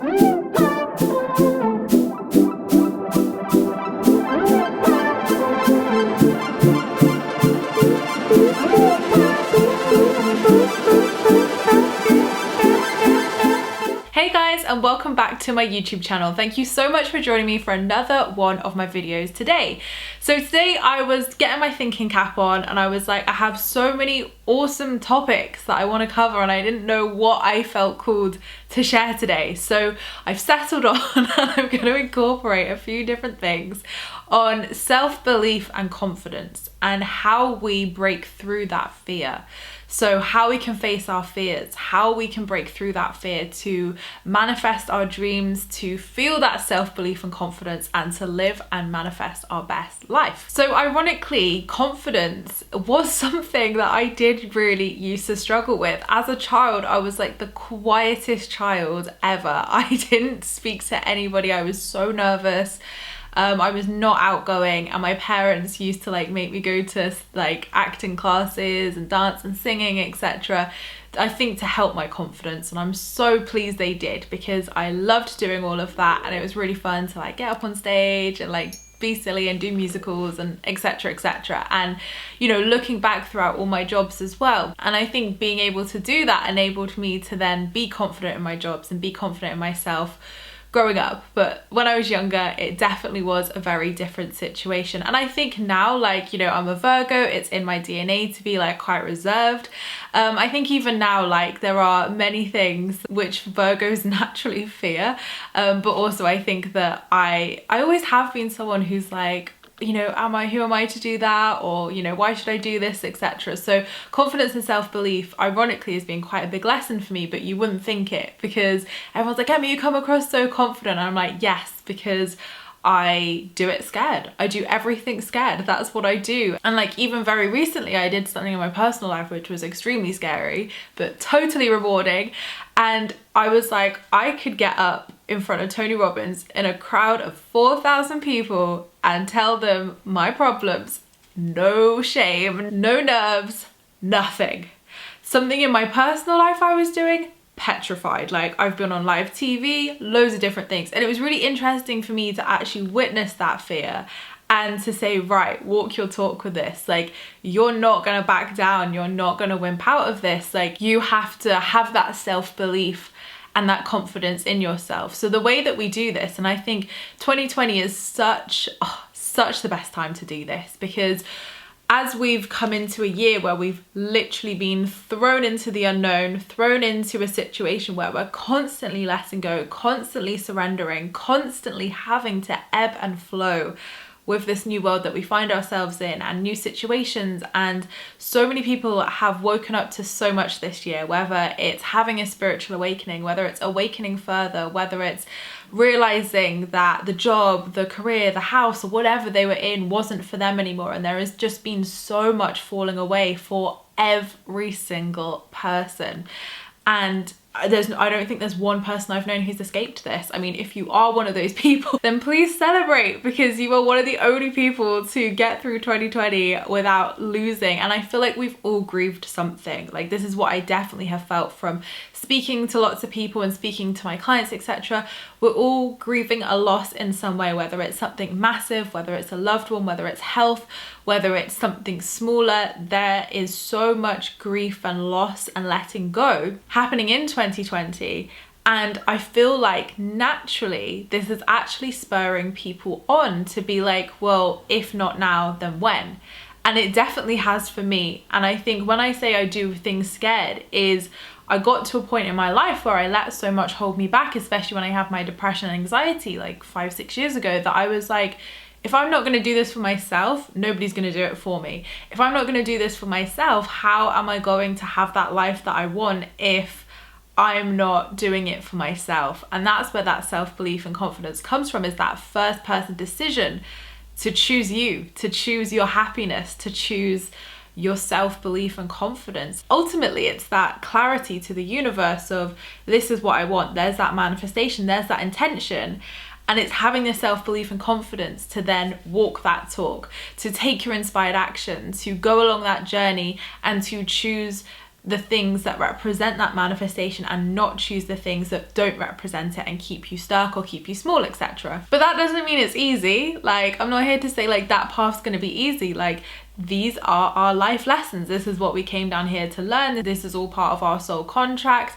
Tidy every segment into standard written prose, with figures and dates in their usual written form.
Hey guys, and welcome back to my YouTube channel. Thank you so much for joining me for another one of my videos today. So today I was getting my thinking cap on and I was like, I have so many awesome topics that I want to cover and I didn't know what I felt called to share today. So I've settled on and I'm going to incorporate a few different things on self-belief and confidence and how we break through that fear. So how we can face our fears, how we can break through that fear to manifest our dreams, to feel that self-belief and confidence, and to live and manifest our best life. So ironically, confidence was something that I did really used to struggle with. As a child, I was like the quietest child ever. I didn't speak to anybody. I was so nervous. I was not outgoing, and my parents used to like make me go to like acting classes and dance and singing, etc. I think to help my confidence, and I'm so pleased they did because I loved doing all of that and it was really fun to like get up on stage and like be silly and do musicals and etc, and you know, looking back throughout all my jobs as well, and I think being able to do that enabled me to then be confident in my jobs and be confident in myself growing up. But when I was younger, it definitely was a very different situation. And I think now, like, you know, I'm a Virgo, it's in my DNA to be like quite reserved. I think even now, like, there are many things which Virgos naturally fear, but also I think that I always have been someone who's like, you know, who am I to do that? Or, you know, why should I do this, etc. So confidence and self-belief, ironically, has been quite a big lesson for me, but you wouldn't think it because everyone's like, Emma, you come across so confident. And I'm like, yes, because I do it scared. I do everything scared. That's what I do. And like even very recently, I did something in my personal life which was extremely scary, but totally rewarding. And I was like, I could get up in front of Tony Robbins in a crowd of 4,000 people and tell them my problems. No shame, no nerves, nothing. Something in my personal life I was doing, petrified. Like, I've been on live TV, loads of different things. And it was really interesting for me to actually witness that fear and to say, right, walk your talk with this. Like, you're not gonna back down. You're not gonna wimp out of this. Like, you have to have that self-belief and that confidence in yourself. So the way that we do this, and I think 2020 is such the best time to do this, because as we've come into a year where we've literally been thrown into the unknown, thrown into a situation where we're constantly letting go, constantly surrendering, constantly having to ebb and flow with this new world that we find ourselves in and new situations. And so many people have woken up to so much this year, whether it's having a spiritual awakening, whether it's awakening further, whether it's realizing that the job, the career, the house, or whatever they were in wasn't for them anymore. And there has just been so much falling away for every single person. And I don't think there's one person I've known who's escaped this. I mean, if you are one of those people, then please celebrate, because you are one of the only people to get through 2020 without losing. And I feel like we've all grieved something. Like, this is what I definitely have felt from speaking to lots of people and speaking to my clients, etc. We're all grieving a loss in some way, whether it's something massive, whether it's a loved one, whether it's health, whether it's something smaller. There is so much grief and loss and letting go happening in 2020. And I feel like naturally this is actually spurring people on to be like, well, if not now, then when? And it definitely has for me. And I think when I say I do things scared, is I got to a point in my life where I let so much hold me back, especially when I had my depression and anxiety like 5-6 years ago, that I was like, if I'm not going to do this for myself, nobody's going to do it for me. If I'm not going to do this for myself, how am I going to have that life that I want if I'm not doing it for myself? And that's where that self-belief and confidence comes from, is that first person decision to choose you, to choose your happiness, to choose your self-belief and confidence. Ultimately, it's that clarity to the universe of, this is what I want. There's that manifestation, there's that intention. And it's having the self-belief and confidence to then walk that talk, to take your inspired action, to go along that journey and to choose the things that represent that manifestation and not choose the things that don't represent it and keep you stuck or keep you small, etc. But that doesn't mean it's easy. Like, I'm not here to say like that path's going to be easy. Like, these are our life lessons. This is what we came down here to learn. This is all part of our soul contracts.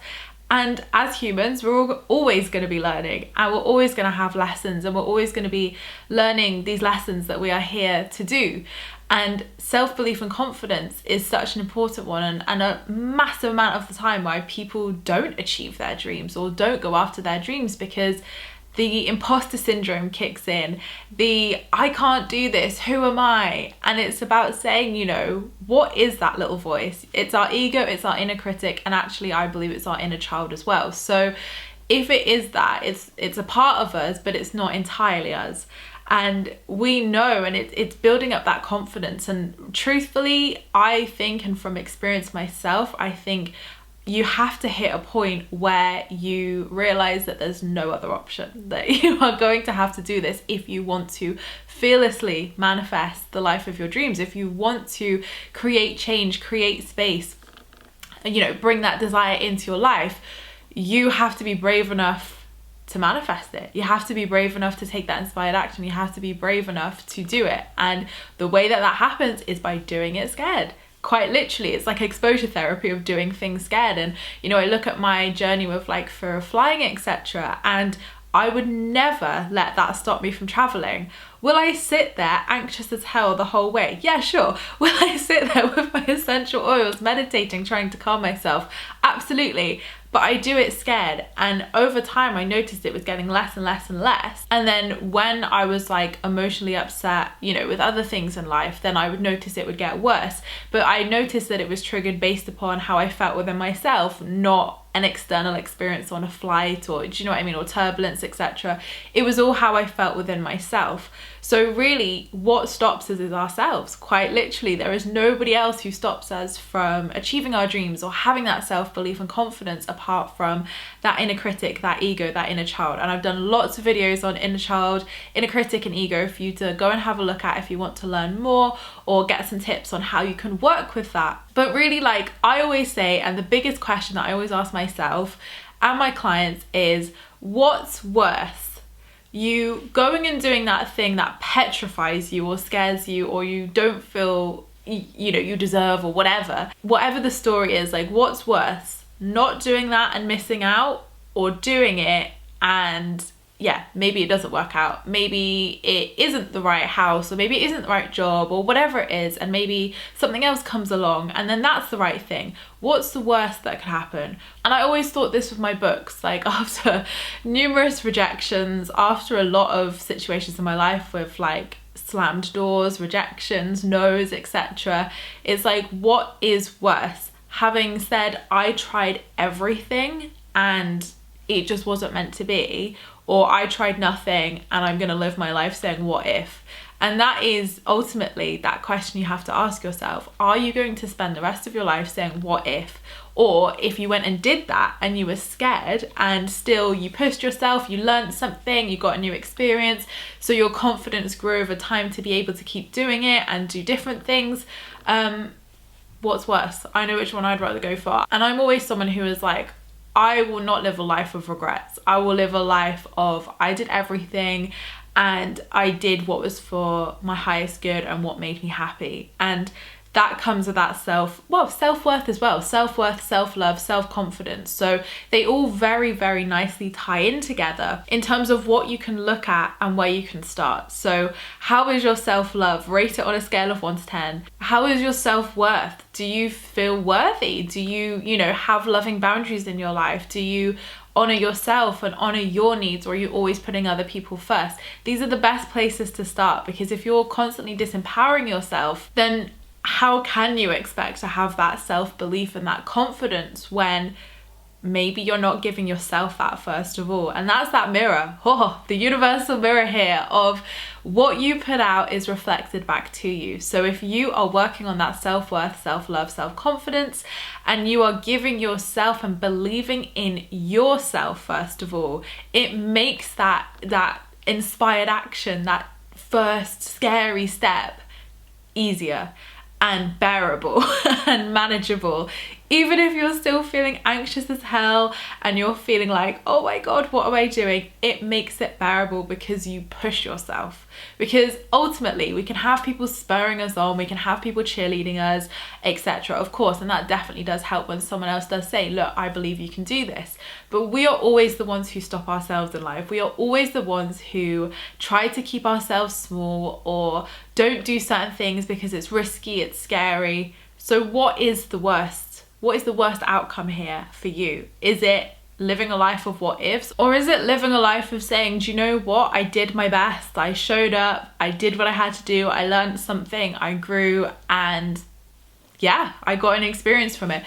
And as humans, we're always going to be learning, and we're always going to have lessons, and we're always going to be learning these lessons that we are here to do. And self-belief and confidence is such an important one, and a massive amount of the time why people don't achieve their dreams or don't go after their dreams, because the imposter syndrome kicks in, the I can't do this, who am I? And it's about saying, you know, what is that little voice? It's our ego, it's our inner critic, and actually I believe it's our inner child as well. So if it is that, it's a part of us, but it's not entirely us. And we know, and it's building up that confidence. And truthfully, I think, and from experience myself, I think you have to hit a point where you realize that there's no other option, that you are going to have to do this if you want to fearlessly manifest the life of your dreams, if you want to create change, create space, you know, bring that desire into your life. You have to be brave enough to manifest it. You have to be brave enough to take that inspired action. You have to be brave enough to do it. And the way that happens is by doing it scared. Quite literally, it's like exposure therapy of doing things scared. And you know, I look at my journey with like fear of flying, etc., and I would never let that stop me from traveling. Will I sit there anxious as hell the whole way? Yeah, sure. Will I sit there with my essential oils, meditating, trying to calm myself? Absolutely. But I do it scared, and over time I noticed it was getting less and less and less. And then when I was like emotionally upset, you know, with other things in life, then I would notice it would get worse. But I noticed that it was triggered based upon how I felt within myself, not an external experience on a flight, or do you know what I mean, or turbulence, etc. It was all how I felt within myself. So really, what stops us is ourselves. Quite literally, there is nobody else who stops us from achieving our dreams or having that self-belief and confidence apart from that inner critic, that ego, that inner child. And I've done lots of videos on inner child, inner critic and ego for you to go and have a look at if you want to learn more or get some tips on how you can work with that. But really, like I always say, and the biggest question that I always ask myself and my clients is, what's worse? You going and doing that thing that petrifies you or scares you, or you don't feel, you know, you deserve, or whatever the story is, like what's worse, not doing that and missing out, or doing it and yeah, maybe it doesn't work out, maybe it isn't the right house, or maybe it isn't the right job, or whatever it is, and maybe something else comes along and then that's the right thing. What's the worst that could happen? And I always thought this with my books, like after numerous rejections, after a lot of situations in my life with like slammed doors, rejections, no's, etc., it's like, what is worse? Having said I tried everything and it just wasn't meant to be, or I tried nothing and I'm gonna live my life saying what if? And that is ultimately that question you have to ask yourself. Are you going to spend the rest of your life saying what if? Or if you went and did that and you were scared and still you pushed yourself, you learned something, you got a new experience, so your confidence grew over time to be able to keep doing it and do different things, what's worse? I know which one I'd rather go for. And I'm always someone who is like, I will not live a life of regrets. I will live a life of I did everything and I did what was for my highest good and what made me happy. And that comes with that self-worth as well. Self-worth, self-love, self-confidence. So they all very, very nicely tie in together in terms of what you can look at and where you can start. So how is your self-love? Rate it on a scale of 1 to 10. How is your self-worth? Do you feel worthy? Do you have loving boundaries in your life? Do you honor yourself and honor your needs, or are you always putting other people first? These are the best places to start, because if you're constantly disempowering yourself, then how can you expect to have that self-belief and that confidence when maybe you're not giving yourself that first of all? And that's that mirror, the universal mirror here of what you put out is reflected back to you. So if you are working on that self-worth, self-love, self-confidence, and you are giving yourself and believing in yourself first of all, it makes that inspired action, that first scary step, easier and bearable and manageable Even if you're still feeling anxious as hell and you're feeling like, oh my God, what am I doing? It makes it bearable because you push yourself. Because ultimately we can have people spurring us on, we can have people cheerleading us, etc. Of course, and that definitely does help when someone else does say, look, I believe you can do this. But we are always the ones who stop ourselves in life. We are always the ones who try to keep ourselves small or don't do certain things because it's risky, it's scary. So what is the worst? What is the worst outcome here for you? Is it living a life of what ifs? Or is it living a life of saying, do you know what? I did my best. I showed up. I did what I had to do. I learned something. I grew, and yeah, I got an experience from it.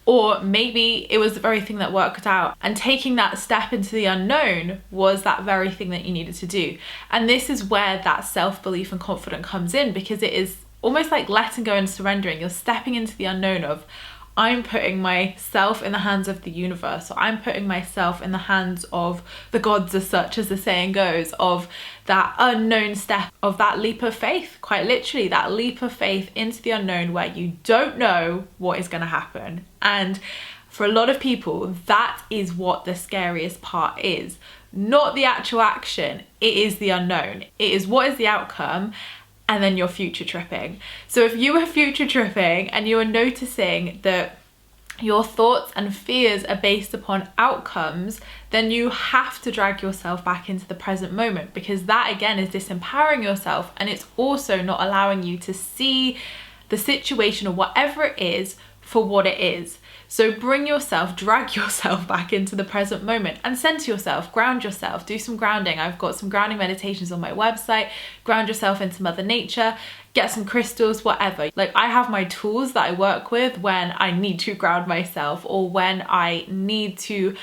Or maybe it was the very thing that worked out, and taking that step into the unknown was that very thing that you needed to do. And this is where that self-belief and confidence comes in, because it is almost like letting go and surrendering. You're stepping into the unknown of, I'm putting myself in the hands of the universe, or I'm putting myself in the hands of the gods, as such, as the saying goes, of that unknown step, of that leap of faith, quite literally, that leap of faith into the unknown where you don't know what is going to happen. And for a lot of people, that is what the scariest part is. Not the actual action, it is the unknown. It is what is the outcome, and then you're future tripping. So if you are future tripping and you are noticing that your thoughts and fears are based upon outcomes, then you have to drag yourself back into the present moment, because that again is disempowering yourself, and it's also not allowing you to see the situation or whatever it is for what it is. So drag yourself back into the present moment and center yourself, ground yourself, do some grounding. I've got some grounding meditations on my website. Ground yourself into Mother Nature, get some crystals, whatever. Like, I have my tools that I work with when I need to ground myself, or when I need to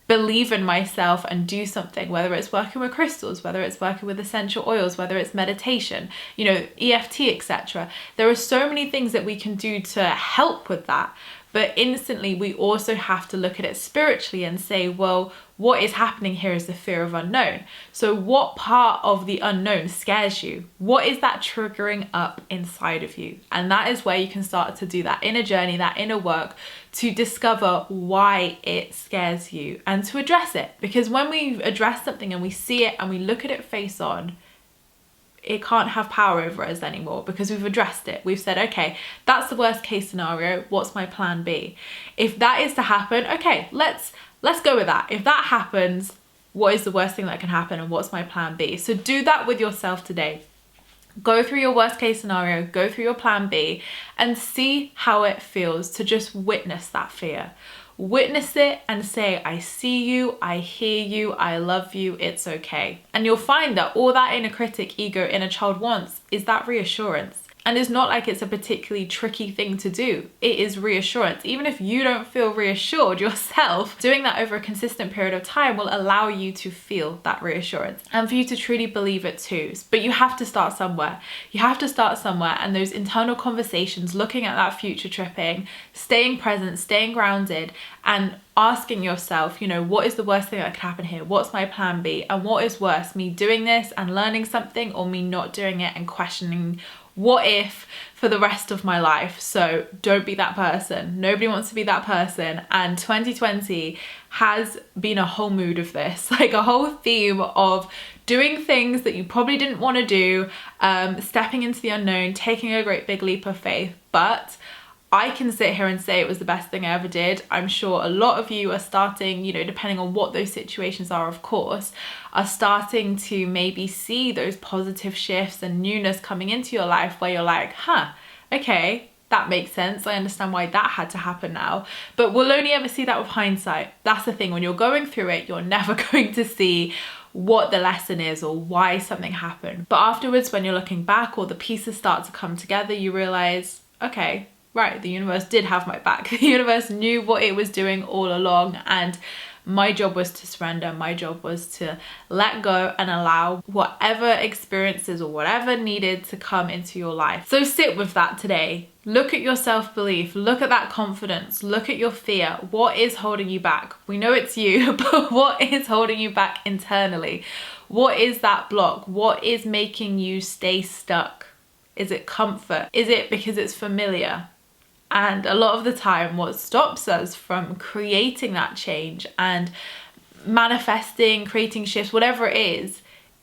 believe in myself and do something, whether it's working with crystals, whether it's working with essential oils, whether it's meditation, you know, EFT, etc. There are so many things that we can do to help with that. But instantly, we also have to look at it spiritually and say, well, what is happening here is the fear of unknown. So what part of the unknown scares you? What is that triggering up inside of you? And that is where you can start to do that inner journey, that inner work, to discover why it scares you and to address it. Because when we address something and we see it and we look at it face on, it can't have power over us anymore, because we've addressed it. We've said, okay, that's the worst case scenario. What's my plan B? If that is to happen, okay, let's go with that. If that happens, what is the worst thing that can happen, and what's my plan B? So do that with yourself today. Go through your worst case scenario, go through your plan B, and see how it feels to just witness that fear. Witness it and say, I see you, I hear you, I love you, it's okay. And you'll find that all that inner critic, ego, inner child wants is that reassurance. And it's not like it's a particularly tricky thing to do. It is reassurance. Even if you don't feel reassured yourself, doing that over a consistent period of time will allow you to feel that reassurance and for you to truly believe it too. But you have to start somewhere. You have to start somewhere, and those internal conversations, looking at that future tripping, staying present, staying grounded, and asking yourself, you know, what is the worst thing that could happen here? What's my plan B? And what is worse, me doing this and learning something, or me not doing it and questioning what if for the rest of my life? So don't be that person. Nobody wants to be that person. And 2020 has been a whole mood of this, like a whole theme of doing things that you probably didn't want to do, stepping into the unknown, taking a great big leap of faith. But I can sit here and say it was the best thing I ever did. I'm sure a lot of you are starting, you know, depending on what those situations are, of course, are starting to maybe see those positive shifts and newness coming into your life where you're like, okay, that makes sense. I understand why that had to happen now. But we'll only ever see that with hindsight. That's the thing. When you're going through it, you're never going to see what the lesson is or why something happened. But afterwards, when you're looking back, or the pieces start to come together, you realize, okay, right, the universe did have my back. The universe knew what it was doing all along, and my job was to surrender. My job was to let go and allow whatever experiences or whatever needed to come into your life. So sit with that today. Look at your self-belief, look at that confidence, look at your fear. What is holding you back? We know it's you, but what is holding you back internally? What is that block? What is making you stay stuck? Is it comfort? Is it because it's familiar? And a lot of the time what stops us from creating that change and manifesting, creating shifts, whatever it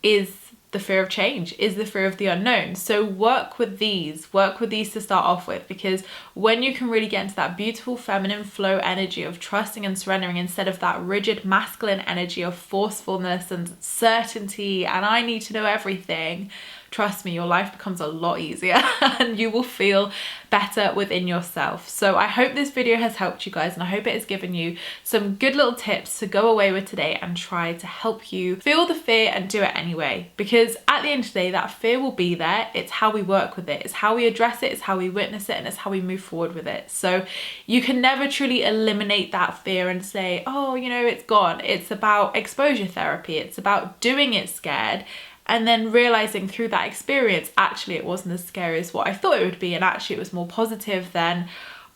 is the fear of change, is the fear of the unknown. So work with these to start off with, because when you can really get into that beautiful feminine flow energy of trusting and surrendering, instead of that rigid masculine energy of forcefulness and certainty and I need to know everything, trust me, your life becomes a lot easier and you will feel better within yourself. So I hope this video has helped you guys, and I hope it has given you some good little tips to go away with today and try to help you feel the fear and do it anyway. Because at the end of the day, that fear will be there. It's how we work with it. It's how we address it. It's how we witness it, and it's how we move forward with it. So you can never truly eliminate that fear and say, oh, you know, it's gone. It's about exposure therapy. It's about doing it scared, and then realizing through that experience, actually it wasn't as scary as what I thought it would be, and actually it was more positive than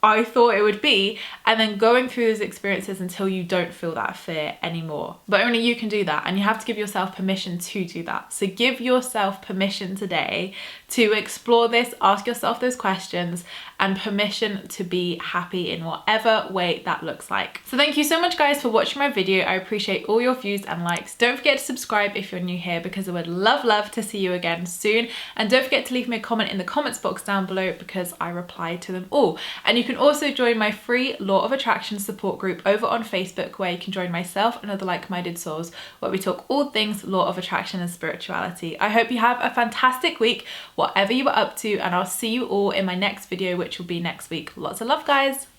I thought it would be, and then going through those experiences until you don't feel that fear anymore. But only you can do that, and you have to give yourself permission to do that. So give yourself permission today to explore this, ask yourself those questions, and permission to be happy in whatever way that looks like. So thank you so much guys for watching my video. I appreciate all your views and likes. Don't forget to subscribe if you're new here, because I would love to see you again soon. And don't forget to leave me a comment in the comments box down below, because I reply to them all. And you can also join my free Law of Attraction support group over on Facebook, where you can join myself and other like-minded souls, where we talk all things Law of Attraction and spirituality. I hope you have a fantastic week, whatever you are up to, and I'll see you all in my next video, which will be next week. Lots of love, guys.